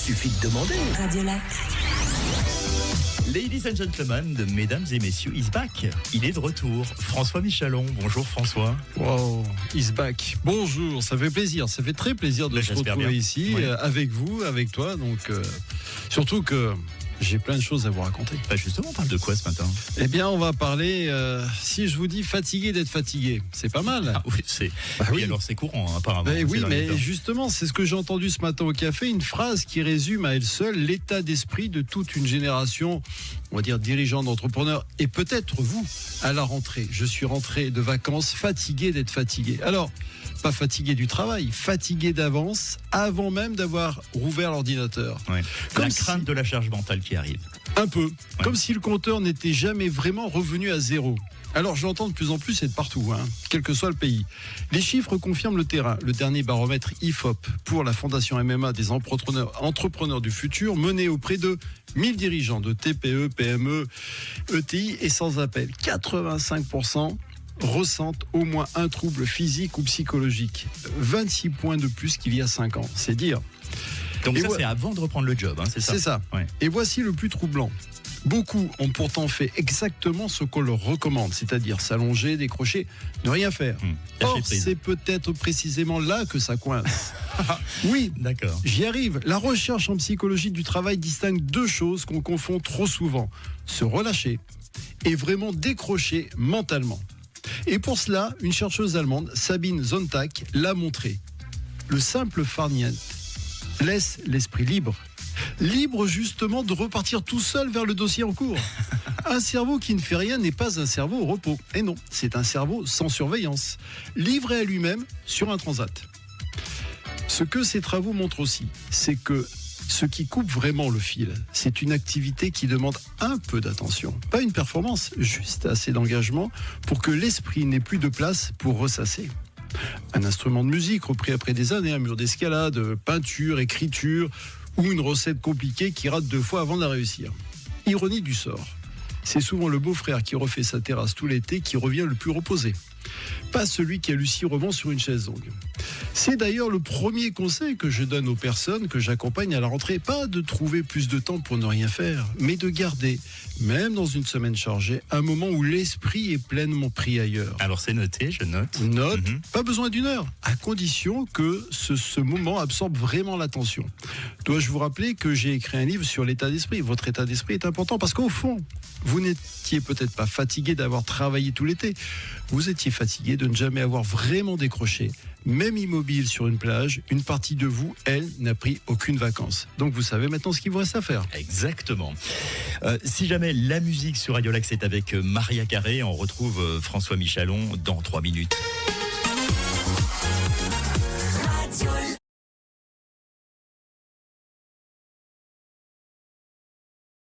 suffit de demander. Radiolac. Ladies and gentlemen, mesdames et messieurs, he's back. Il est de retour. François Michalon. Bonjour François. Wow, he's back. Bonjour, ça fait plaisir, ça fait très plaisir de se retrouver ici, oui. Avec vous, avec toi. Donc, surtout que j'ai plein de choses à vous raconter. Bah justement, on parle de quoi ce matin? Eh bien, on va parler, si je vous dis fatigué d'être fatigué, c'est pas mal. Ah oui, c'est oui. alors c'est courant apparemment. Oui, mais justement, c'est ce que j'ai entendu ce matin au café, une phrase qui résume à elle seule l'état d'esprit de toute une génération, on va dire dirigeants d'entrepreneurs, et peut-être vous, à la rentrée. Je suis rentré de vacances fatigué d'être fatigué. Alors, pas fatigué du travail, fatigué d'avance, avant même d'avoir rouvert l'ordinateur. Ouais. Comme La crainte de la charge mentale qui arrive. Un peu, Ouais. comme si le compteur n'était jamais vraiment revenu à zéro. Alors j'entends de plus en plus, et de partout, quel que soit le pays. Les chiffres confirment le terrain. Le dernier baromètre IFOP pour la Fondation MMA des entrepreneurs du futur, mené auprès de 1000 dirigeants de TPE, PME, ETI, est sans appel. 85% ressentent au moins un trouble physique ou psychologique. 26 points de plus qu'il y a 5 ans, c'est dire. Donc Et ça, c'est avant de reprendre le job, c'est ça? C'est ça. Ouais. Et voici le plus troublant. Beaucoup ont pourtant fait exactement ce qu'on leur recommande, c'est-à-dire s'allonger, décrocher, ne rien faire. Lâcher Or, prise. c'est peut-être précisément là que ça coince. Oui, D'accord. j'y arrive. La recherche en psychologie du travail distingue deux choses qu'on confond trop souvent. Se relâcher et vraiment décrocher mentalement. Et pour cela, une chercheuse allemande, Sabine Sonntag, l'a montré. Le simple farniente laisse l'esprit libre. Libre justement de repartir tout seul vers le dossier en cours. Un cerveau qui ne fait rien n'est pas un cerveau au repos. Et non, c'est un cerveau sans surveillance, livré à lui-même sur un transat. Ce que ces travaux montrent aussi, c'est que ce qui coupe vraiment le fil, c'est une activité qui demande un peu d'attention. Pas une performance, juste assez d'engagement pour que l'esprit n'ait plus de place pour ressasser. Un instrument de musique repris après des années, un mur d'escalade, peinture, écriture, ou une recette compliquée qui rate 2 fois avant de la réussir. Ironie du sort. C'est souvent le beau-frère qui refait sa terrasse tout l'été qui revient le plus reposé. Pas celui qui a lucidement sur une chaise longue. C'est d'ailleurs le premier conseil que je donne aux personnes que j'accompagne à la rentrée. Pas de trouver plus de temps pour ne rien faire, mais de garder, même dans une semaine chargée, un moment où l'esprit est pleinement pris ailleurs. Alors c'est noté, je note. Note, pas besoin d'une heure, à condition que ce moment absorbe vraiment l'attention. Dois-je vous rappeler que j'ai écrit un livre sur l'état d'esprit. Votre état d'esprit est important parce qu'au fond, vous n'étiez peut-être pas fatigué d'avoir travaillé tout l'été. Vous étiez fatigué de ne jamais avoir vraiment décroché. Même immobile sur une plage, une partie de vous, elle, n'a pris aucune vacances. Donc vous savez maintenant ce qu'il vous reste à faire. Exactement. Si jamais la musique sur Radiolac, c'est avec Maria Carré, on retrouve François Michalon dans 3 minutes.